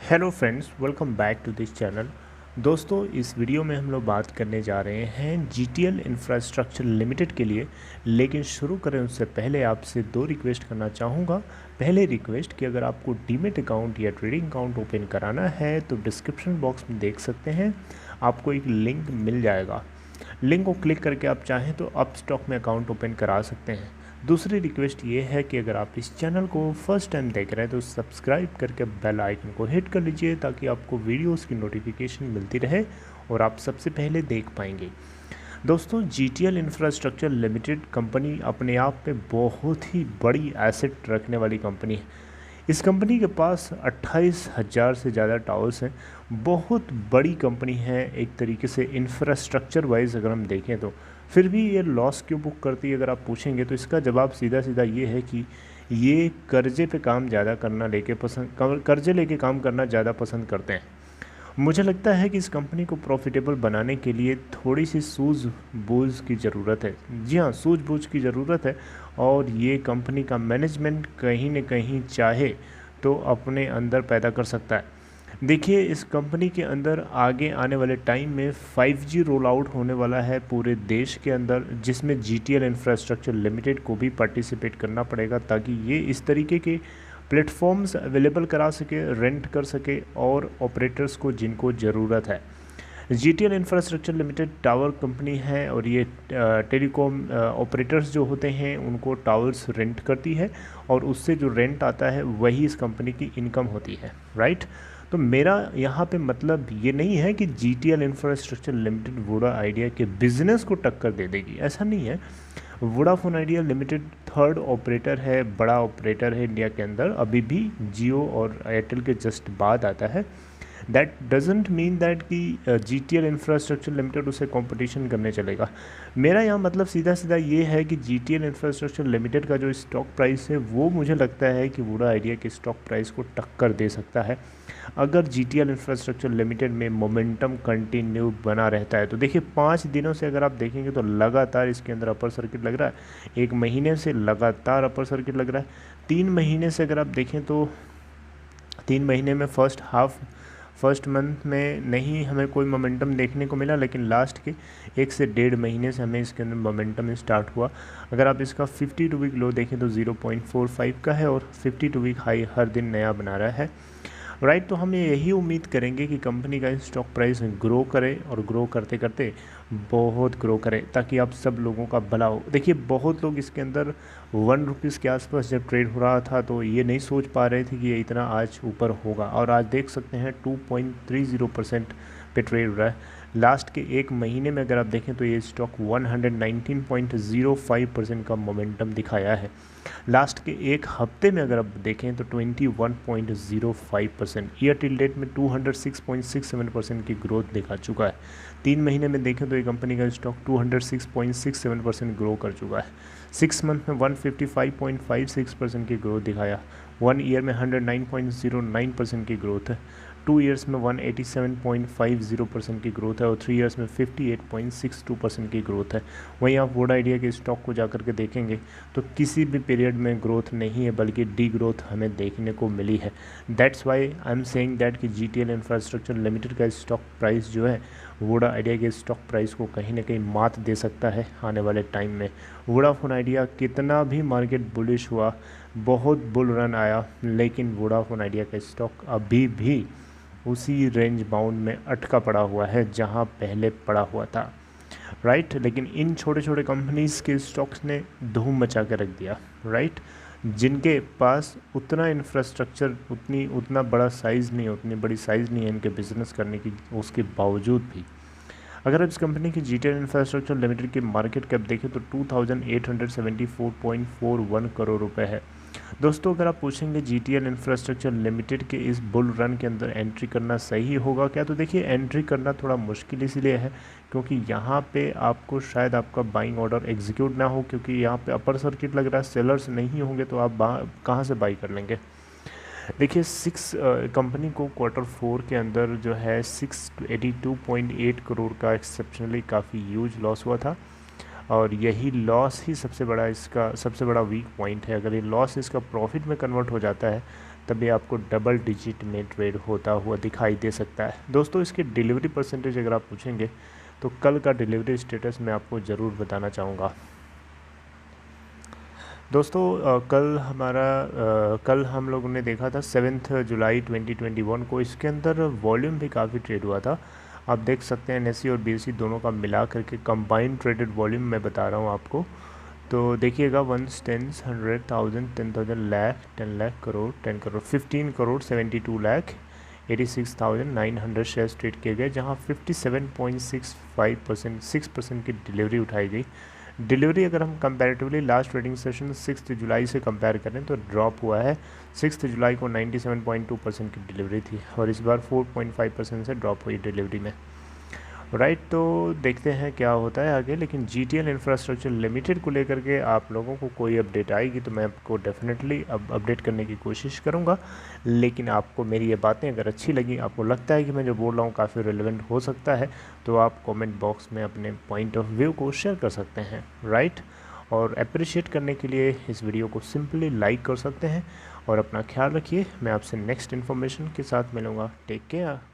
Hello friends, welcome back to this channel. दोस्तों, इस video में हम लोग बात करने जा रहे हैं जीटीएल इंफ्रास्ट्रक्चर लिमिटेड के लिए। लेकिन शुरू करें उससे पहले आपसे दो रिक्वेस्ट करना चाहूँगा। पहले रिक्वेस्ट कि अगर आपको डीमेट अकाउंट या ट्रेडिंग अकाउंट ओपन कराना है तो डिस्क्रिप्शन बॉक्स में देख सकते हैं, आपको एक लिंक मिल जाएगा। लिंक को क्लिक करके आप चाहें तो अपस्टॉक में अकाउंट ओपन करा सकते हैं। दूसरी रिक्वेस्ट ये है कि अगर आप इस चैनल को फर्स्ट टाइम देख रहे हैं तो सब्सक्राइब करके बेल आइकन को हिट कर लीजिए ताकि आपको वीडियोस की नोटिफिकेशन मिलती रहे और आप सबसे पहले देख पाएंगे। दोस्तों, जीटीएल इंफ्रास्ट्रक्चर लिमिटेड कंपनी अपने आप में बहुत ही बड़ी एसेट रखने वाली कंपनी है। इस कंपनी के पास 28,000 से ज़्यादा टावर्स हैं। बहुत बड़ी कंपनी है एक तरीके से इंफ्रास्ट्रक्चर वाइज अगर हम देखें तो। फिर भी ये लॉस क्यों बुक करती है अगर आप पूछेंगे तो इसका जवाब सीधा सीधा ये है कि ये कर्जे पे काम ज़्यादा करना कर्जे लेके काम करना ज़्यादा पसंद करते हैं। मुझे लगता है कि इस कंपनी को प्रॉफिटेबल बनाने के लिए थोड़ी सी सूझबूझ की ज़रूरत है। जी हाँ, सूझबूझ की ज़रूरत है। और ये कंपनी का मैनेजमेंट कहीं न कहीं चाहे तो अपने अंदर पैदा कर सकता है। देखिए, इस कंपनी के अंदर आगे आने वाले टाइम में 5G रोल आउट होने वाला है पूरे देश के अंदर, जिसमें जीटीएल इंफ्रास्ट्रक्चर लिमिटेड को भी पार्टिसिपेट करना पड़ेगा ताकि ये इस तरीके के प्लेटफॉर्म्स अवेलेबल करा सके, रेंट कर सके और ऑपरेटर्स को जिनको ज़रूरत है। GTL infrastructure limited tower company है और ये टेलीकॉम ऑपरेटर्स जो होते हैं उनको टावर्स रेंट करती है और उससे जो रेंट आता है वही इस कंपनी की इनकम होती है, राइट। तो मेरा यहाँ पे मतलब ये नहीं है कि GTL infrastructure limited Voda idea के बिजनेस को टक्कर दे देगी, ऐसा नहीं है। Vodafone idea limited third operator है, बड़ा ऑपरेटर है इंडिया के अंदर, अभी भी जियो और एयरटेल के जस्ट बाद आता है। दैट डजेंट मीन दैट कि जीटीएल इंफ्रास्ट्रक्चर लिमिटेड उसे कंपटीशन करने चलेगा। मेरा यहाँ मतलब सीधा सीधा ये है कि जीटीएल इंफ्रास्ट्रक्चर लिमिटेड का जो स्टॉक प्राइस है वो मुझे लगता है कि वोडा आइडिया के स्टॉक प्राइस को टक्कर दे सकता है अगर जीटीएल इंफ्रास्ट्रक्चर लिमिटेड में मोमेंटम कंटिन्यू बना रहता है। तो देखिए, 5 दिनों से अगर आप देखेंगे तो लगातार इसके अंदर अपर सर्किट लग रहा है। 1 महीने से लगातार अपर सर्किट लग रहा है। 3 महीने से अगर आप देखें तो 3 महीने में फर्स्ट मंथ में नहीं हमें कोई मोमेंटम देखने को मिला, लेकिन लास्ट के 1 से 1.5 महीने से हमें इसके अंदर मोमेंटम स्टार्ट हुआ। अगर आप इसका 52 वीक लो देखें तो 0.45 का है और 52 वीक हाई हर दिन नया बना रहा है, राइट। तो हम यही उम्मीद करेंगे कि कंपनी का स्टॉक प्राइस ग्रो करे और ग्रो करते करते बहुत ग्रो करे ताकि आप सब लोगों का भला हो। देखिए, बहुत लोग इसके अंदर 1 रुपीज़ के आसपास जब ट्रेड हो रहा था तो ये नहीं सोच पा रहे थे कि ये इतना आज ऊपर होगा, और आज देख सकते हैं 2.30% पे ट्रेड हो रहा है। लास्ट के 1 महीने में अगर आप देखें तो ये स्टॉक 119.05% का मोमेंटम दिखाया है। लास्ट के 1 हफ्ते में अगर आप देखें तो 21.05%, ईयर टिल डेट में 206.67% की ग्रोथ दिखा चुका है। 3 महीने में देखें तो ये कंपनी का स्टॉक 206.67% ग्रो कर चुका है। 6 मंथ में 155.56% की ग्रोथ दिखाया। 1 ईयर में 109.09% की ग्रोथ है। 2 ईयर्स में 187.50% की ग्रोथ है और 3 ईयर्स में 58.62% की ग्रोथ है। वहीं आप वोडा आइडिया के स्टॉक को जाकर के देखेंगे तो किसी भी पीरियड में ग्रोथ नहीं है बल्कि डी ग्रोथ हमें देखने को मिली है। That's why I am saying that कि जीटीएल इंफ्रास्ट्रक्चर लिमिटेड का स्टॉक प्राइस जो है वोडा आइडिया के स्टॉक प्राइस को कहीं ना कहीं मात दे सकता है आने वाले टाइम में। वोडाफोन आइडिया कितना भी मार्केट बुलिश हुआ, बहुत बुल रन आया, लेकिन वोडाफोन आइडिया का स्टॉक अभी भी उसी रेंज बाउंड में अटका पड़ा हुआ है जहां पहले पड़ा हुआ था, राइट। लेकिन इन छोटे छोटे कंपनीज़ के स्टॉक्स ने धूम मचा के रख दिया, राइट। जिनके पास उतना इंफ्रास्ट्रक्चर उतना बड़ा साइज़ नहीं, उतनी बड़ी साइज़ नहीं है इनके बिज़नेस करने की, उसके बावजूद भी अगर आप इस कंपनी की जीटीएल इंफ्रास्ट्रक्चर लिमिटेड की मार्केट कैप देखें तो 2874.41 करोड़ रुपए है। दोस्तों, अगर आप पूछेंगे जीटीएल इंफ्रास्ट्रक्चर लिमिटेड के इस बुल रन के अंदर एंट्री करना सही होगा क्या, तो देखिए, एंट्री करना थोड़ा मुश्किल इसलिए है क्योंकि यहाँ पे आपको शायद आपका बाइंग ऑर्डर एग्जीक्यूट ना हो, क्योंकि यहाँ पे अपर सर्किट लग रहा है, सेलर्स नहीं होंगे तो आप कहाँ से बाई कर लेंगे। देखिए, कंपनी को Q4 के अंदर जो है 682.8 करोड़ का एक्सेप्शनली काफ़ी ह्यूज लॉस हुआ था और यही लॉस ही सबसे बड़ा वीक पॉइंट है। अगर ये लॉस इसका प्रॉफिट में कन्वर्ट हो जाता है तभी आपको डबल डिजिट में ट्रेड होता हुआ दिखाई दे सकता है। दोस्तों इसकी डिलीवरी परसेंटेज अगर आप पूछेंगे तो कल का डिलीवरी स्टेटस मैं आपको ज़रूर बताना चाहूँगा। दोस्तों कल हम लोगों ने देखा था 7 जुलाई 2021 को, इसके अंदर वॉल्यूम भी काफ़ी ट्रेड हुआ था। आप देख सकते हैं NSE और BSE दोनों का मिला करके कंबाइंड ट्रेडेड वॉल्यूम मैं बता रहा हूँ आपको। तो देखिएगा 1 10 100,000 10,000 लाख 10 लाख करोड़ 10 करोड़ 15 करोड़ 72 लाख 86,900 शेयर्स ट्रेड किए गए, जहाँ 57.65% 6% की डिलीवरी उठाई गई। डिलीवरी अगर हम कंपैरेटिवली लास्ट ट्रेडिंग सेशन 6 जुलाई से कंपेयर करें तो ड्रॉप हुआ है। 6 जुलाई को 97.2% की डिलीवरी थी और इस बार 4.5% से ड्रॉप हुई डिलीवरी में। राइट, तो देखते हैं क्या होता है आगे। लेकिन GTL इंफ्रास्ट्रक्चर लिमिटेड को लेकर के आप लोगों को कोई अपडेट आएगी तो मैं आपको डेफिनेटली अब अपडेट करने की कोशिश करूंगा। लेकिन आपको मेरी ये बातें अगर अच्छी लगी, आपको लगता है कि मैं जो बोल रहा हूँ काफ़ी रिलेवेंट हो सकता है, तो आप कमेंट बॉक्स में अपने पॉइंट ऑफ व्यू को शेयर कर सकते हैं। राइट, और अप्रिशिएट करने के लिए इस वीडियो को सिंपली लाइक कर सकते हैं। और अपना ख्याल रखिए। मैं आपसे नेक्स्ट इन्फॉर्मेशन के साथ मिलूँगा। Take care.